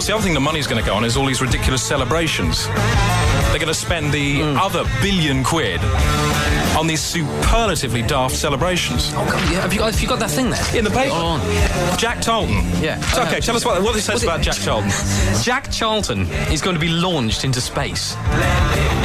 course, the other thing the money's going to go on is all these ridiculous celebrations. They're going to spend the other £1 billion on these superlatively daft celebrations. Oh, God, yeah. Have you got that thing there? In the paper. On. Jack Charlton. Yeah. So, okay, tell us what it says about Jack Charlton. Jack Charlton is going to be launched into space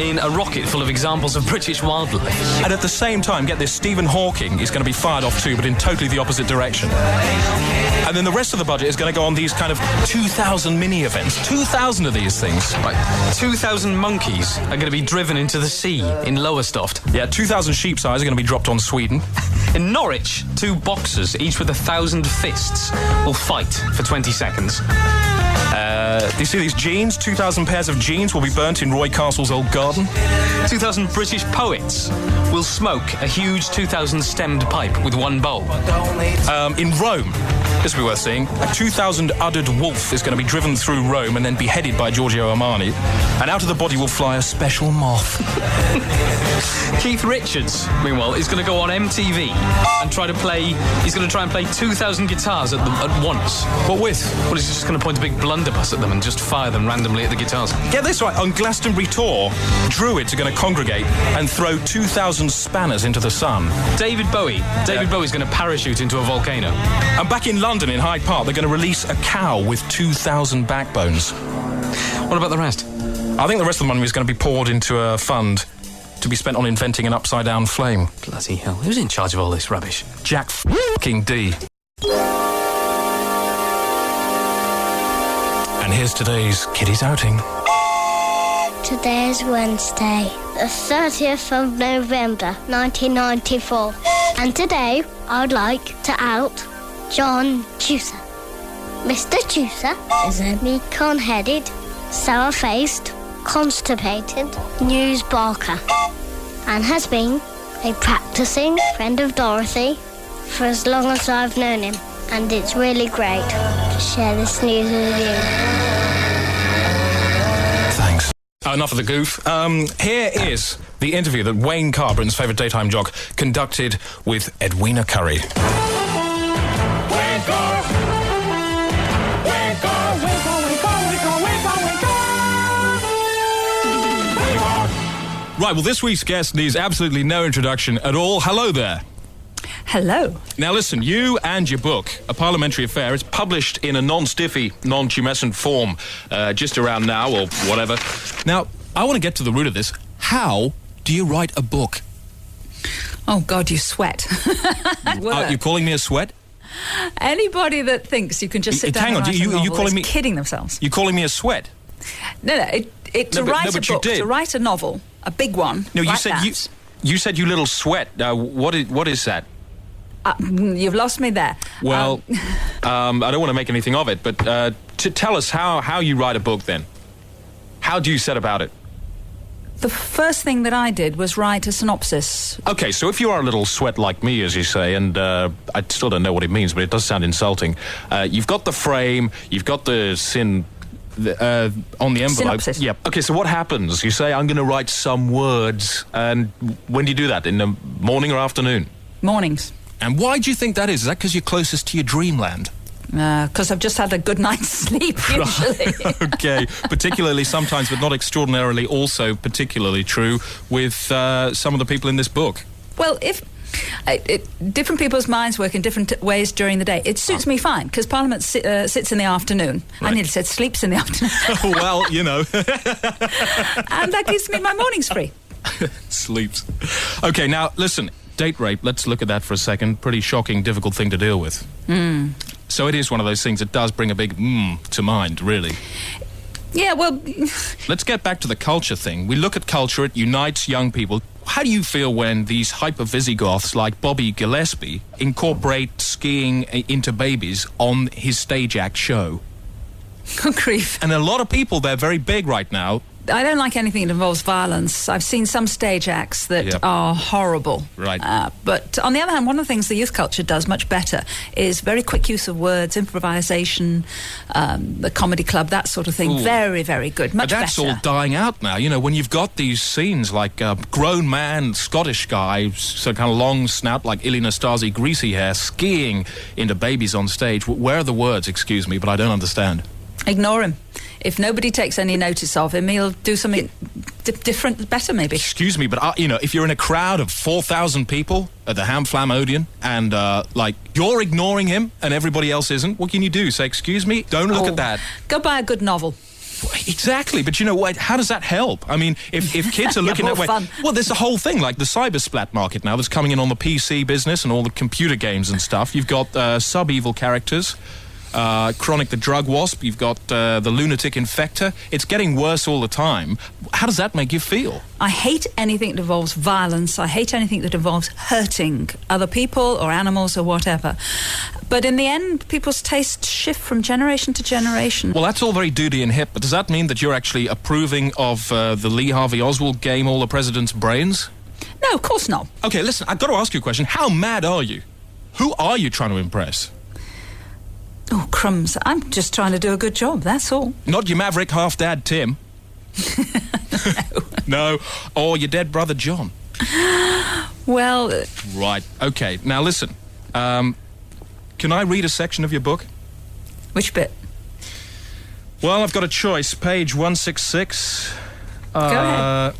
in a rocket full of examples of British wildlife. And at the same time, get this, Stephen Hawking is going to be fired off too, but in totally the opposite direction. And then the rest of the budget is going to go on these kind of 2,000 mini-events. 2,000 of these things. Right. 2,000 monkeys are going to be driven into the sea in Lowestoft. Yeah, 2,000 sheep's eyes are going to be dropped on Sweden. In Norwich, 2 boxers, each with 1,000 fists, will fight for 20 seconds. Do you see these jeans? 2,000 pairs of jeans will be burnt in Roy Castle's old garden. 2,000 British poets will smoke a huge 2,000 stemmed pipe with one bowl. In Rome, this will be worth seeing, a 2,000 uddered wolf is going to be driven through Rome and then beheaded by Giorgio Armani, and out of the body will fly a special moth. Keith Richards, meanwhile, is going to go on MTV and try and play 2,000 guitars at once. What with? Well, he's just going to point a big blunderbuss at them and just fire them randomly at the guitars. Get this right, on Glastonbury tour, Druids are going to congregate and throw 2,000 spanners into the sun. David Bowie's going to parachute into a volcano. And back in London, in Hyde Park, they're going to release a cow with 2,000 backbones. What about the rest? I think the rest of the money is going to be poured into a fund to be spent on inventing an upside-down flame. Bloody hell, who's in charge of all this rubbish? Jack f***ing D. And here's today's Kiddies Outing. Today is Wednesday, the 30th of November, 1994. And today, I'd like to out John Chooser. Mr. Chooser is a meek-on-headed, sour-faced, constipated news barker and has been a practicing friend of Dorothy for as long as I've known him. And it's really great to share this news with you. Thanks. Enough of the goof. Here is the interview that Wayne Carr, Britain's favourite daytime jock, conducted with Edwina Currie. Right, well, this week's guest needs absolutely no introduction at all. Hello there. Hello. Now, listen, you and your book, A Parliamentary Affair, it's published in a non-stiffy, non-tumescent form just around now or whatever. Now, I want to get to the root of this. How do you write a book? Oh, God, you sweat. You're calling me a sweat? Anybody that thinks you can just sit down hang on, and write a novel calling is me, kidding themselves. You're calling me a sweat? No, to write a book, to write a novel, a big one. No, like you said you little sweat. What is that? You've lost me there. Well, I don't want to make anything of it, but to tell us how you write a book then. How do you set about it? The first thing that I did was write a synopsis. Okay, so if you are a little sweat like me, as you say, and I still don't know what it means, but it does sound insulting. You've got the frame, you've got the on the envelope. Synopsis. Yeah. Okay, so what happens? You say, I'm going to write some words, and when do you do that? In the morning or afternoon? Mornings. And why do you think that is? Is that because you're closest to your dreamland? Because I've just had a good night's sleep, usually. Okay, particularly sometimes, but not extraordinarily, also particularly true with some of the people in this book. Well, different people's minds work in different ways during the day. It suits me fine, because Parliament sits in the afternoon. Right. I nearly said sleeps in the afternoon. Well, you know. And that gives me my mornings free. Sleeps. Okay, now, listen, date rape, let's look at that for a second. Pretty shocking, difficult thing to deal with. So it is one of those things that does bring a big to mind, really. Yeah, well... Let's get back to the culture thing. We look at culture, it unites young people. How do you feel when these hyper-Visigoths like Bobby Gillespie incorporate skiing into babies on his stage act show? Good grief. And a lot of people, they're very big right now. I don't like anything that involves violence. I've seen some stage acts that are horrible. Right. But on the other hand, one of the things the youth culture does much better is very quick use of words, improvisation, the comedy club, that sort of thing. Ooh. Very, very good. Much better. But that's all dying out now. You know, when you've got these scenes like a grown man, Scottish guy, so kind of long snout like Ili Nastasi, greasy hair, skiing into babies on stage. Where are the words, excuse me, but I don't understand. Ignore him. if nobody takes any notice of him, he'll do something different, better maybe. Excuse me, but, if you're in a crowd of 4,000 people at the Ham Flam Odeon and, you're ignoring him and everybody else isn't, what can you do? Say, excuse me? Don't look at that. Go buy a good novel. Exactly, but you know what? How does that help? I mean, if kids are looking that way... fun. Well, there's the whole thing, like the cyber splat market now that's coming in on the PC business and all the computer games and stuff. You've got sub-evil characters, Chronic the Drug Wasp, you've got the Lunatic Infector. It's getting worse all the time. How does that make you feel? I hate anything that involves violence. I hate anything that involves hurting other people or animals or whatever. But in the end, people's tastes shift from generation to generation. Well, that's all very duty and hip, but does that mean that you're actually approving of the Lee Harvey Oswald game, All the President's Brains? No, of course not. Okay, listen, I've got to ask you a question. How mad are you? Who are you trying to impress? Oh, crumbs. I'm just trying to do a good job, that's all. Not your maverick half-dad, Tim. No. Or your dead brother, John. Well... Right, okay. Now, listen. Can I read a section of your book? Which bit? Well, I've got a choice. Page 166. Go ahead.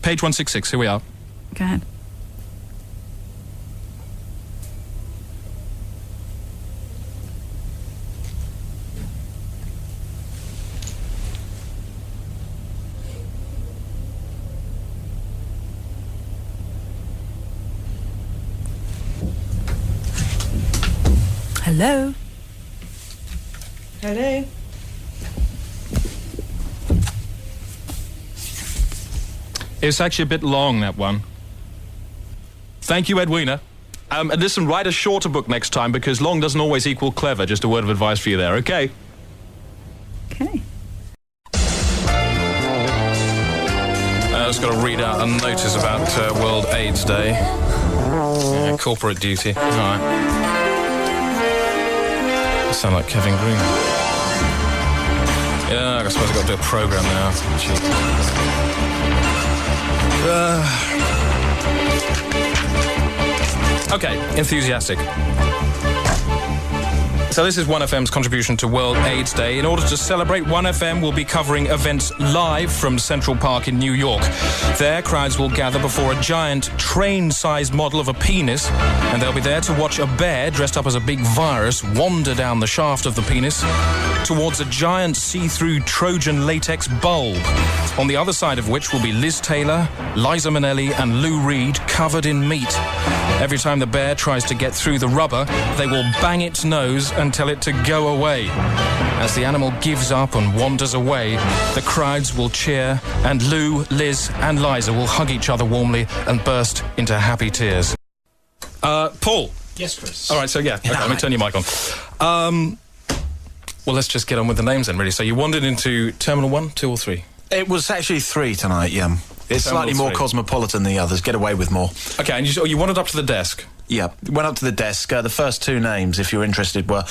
Page 166, here we are. Go ahead. Hello? Hello? It's actually a bit long, that one. Thank you, Edwina. And listen, write a shorter book next time, because long doesn't always equal clever. Just a word of advice for you there, okay? Okay. I just got to read out a notice about World AIDS Day. Yeah, corporate duty. All right. I sound like Kevin Green. Yeah, I suppose I've got to do a programme now. Okay, enthusiastic. So this is 1FM's contribution to World AIDS Day. In order to celebrate, 1FM will be covering events live from Central Park in New York. There, crowds will gather before a giant train-sized model of a penis, and they'll be there to watch a bear dressed up as a big virus wander down the shaft of the penis towards a giant see-through Trojan latex bulb, on the other side of which will be Liz Taylor, Liza Minnelli and Lou Reed covered in meat. Every time the bear tries to get through the rubber, they will bang its nose and tell it to go away. As the animal gives up and wanders away, the crowds will cheer, and Lou, Liz and Liza will hug each other warmly and burst into happy tears. Paul. Yes, Chris. All right, so yeah, okay, let me turn your mic on. Well, let's just get on with the names then, really. So you wandered into Terminal 1, 2 or 3? It was actually 3 tonight, yeah. It's slightly more cosmopolitan than the others. Get away with more. Okay, and you wandered up to the desk? Yeah, went up to the desk. The first 2 names, if you're interested, were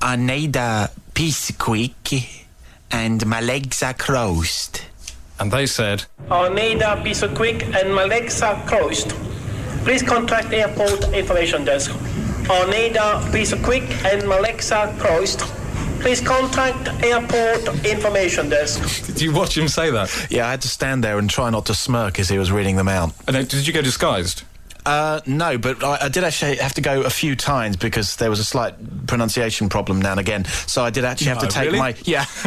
Aneda Pisquick and my legs are crossed. And they said... Aneda Pisquick and my legs are crossed. Please contact Airport Information Desk. Aneda Pisquick and my legs are crossed. Please contact Airport Information Desk. Did you watch him say that? Yeah, I had to stand there and try not to smirk as he was reading them out. And did you go disguised? No, but I did actually have to go a few times because there was a slight pronunciation problem now and again. So I did actually have to take I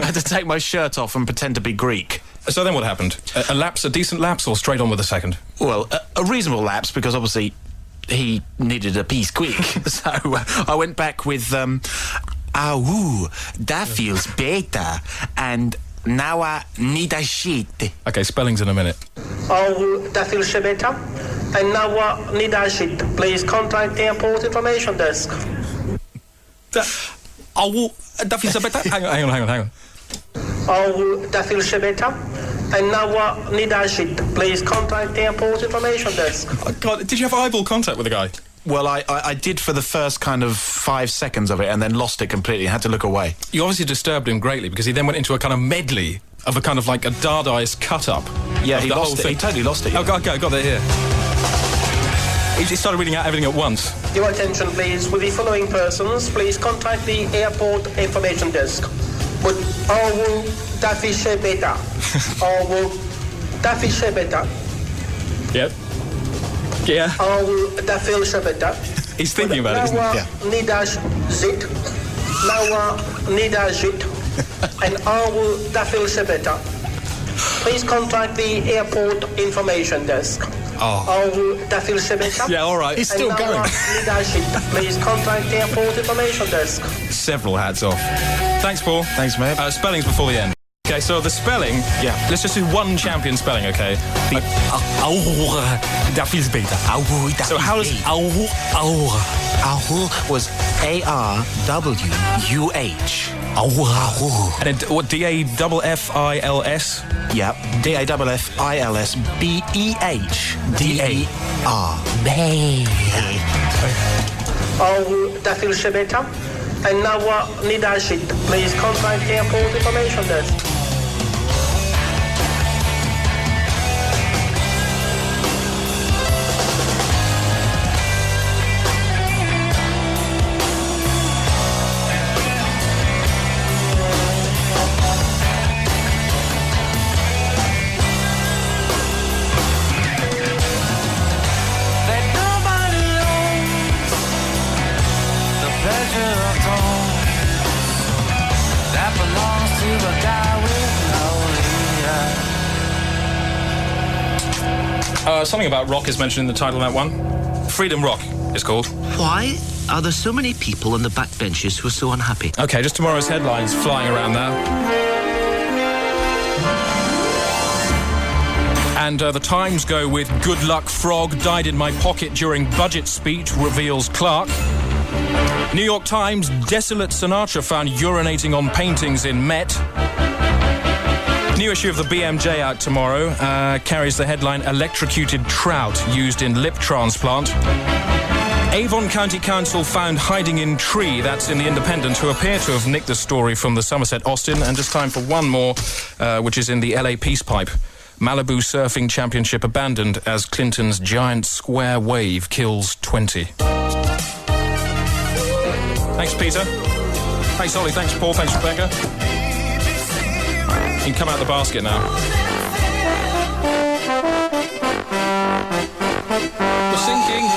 had to take my shirt off and pretend to be Greek. So then what happened? A decent lapse, or straight on with the second? Well, a reasonable lapse, because obviously he needed a piece quick. So I went back with, that feels better, and now I need a shit. Okay, spellings in a minute. That feels better, and now I need a shit. Please contact Airport Information Desk. That feels better. Hang on. That feels better, and now I need a shit. Please contact Airport Information Desk. Oh, God, did you have eyeball contact with the guy? Well, I did for the first kind of 5 seconds of it and then lost it completely and had to look away. You obviously disturbed him greatly because he then went into a kind of medley of a kind of like a Dadaist cut-up. Yeah, he lost it. He totally lost it. Yeah. Oh, okay, I got that here. He started reading out everything at once. Your attention, please. With the following persons, please contact the Airport Information Desk. but that is better. That is better. Yep. Yeah. That feels better. He's thinking about it, isn't he? Yeah. Need a zit. And that feels better. Please contact the airport information desk. That feels better. Yeah, all right. He's still going. Please contact the airport information desk. Several hats off. Thanks, Paul. Thanks, mate. Spellings before the end. Okay, so the spelling... Yeah. Let's just do one champion spelling, okay? That feels better. So how does... Auh was A-R-W-U-H. And then what, D-A-F-F-I-L-S? Yep. D-A-F-F-I-L-S-B-E-H. D-A-R. That feels better. And now need a sheet. Please contact the airport information desk. Something about rock is mentioned in the title of that one. Freedom Rock is called. Why are there so many people on the backbenches who are so unhappy? Okay, just tomorrow's headlines flying around now. And the Times go with "Good luck, frog. Died in my pocket during budget speech," reveals Clark. New York Times: desolate Sinatra found urinating on paintings in Met. New issue of the BMJ out tomorrow carries the headline "Electrocuted trout used in lip transplant." Avon County Council found hiding in tree. That's in the Independent, who appear to have nicked the story from the Somerset Austin. And just time for one more, which is in the LA Peace Pipe. Malibu Surfing Championship abandoned as Clinton's giant square wave kills 20. Thanks, Peter. Thanks, Ollie. Thanks, Paul. Thanks, Rebecca. You can come out the basket now. We're sinking.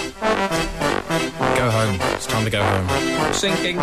Go home. It's time to go home. We're sinking.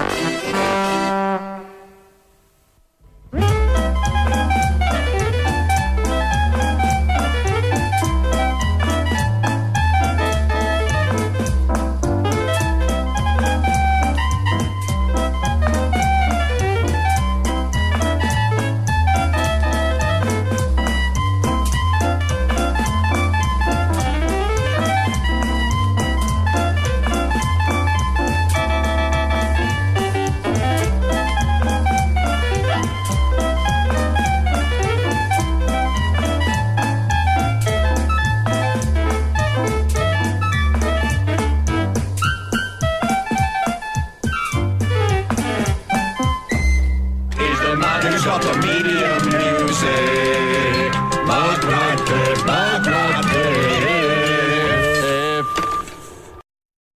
Got the medium music, most right,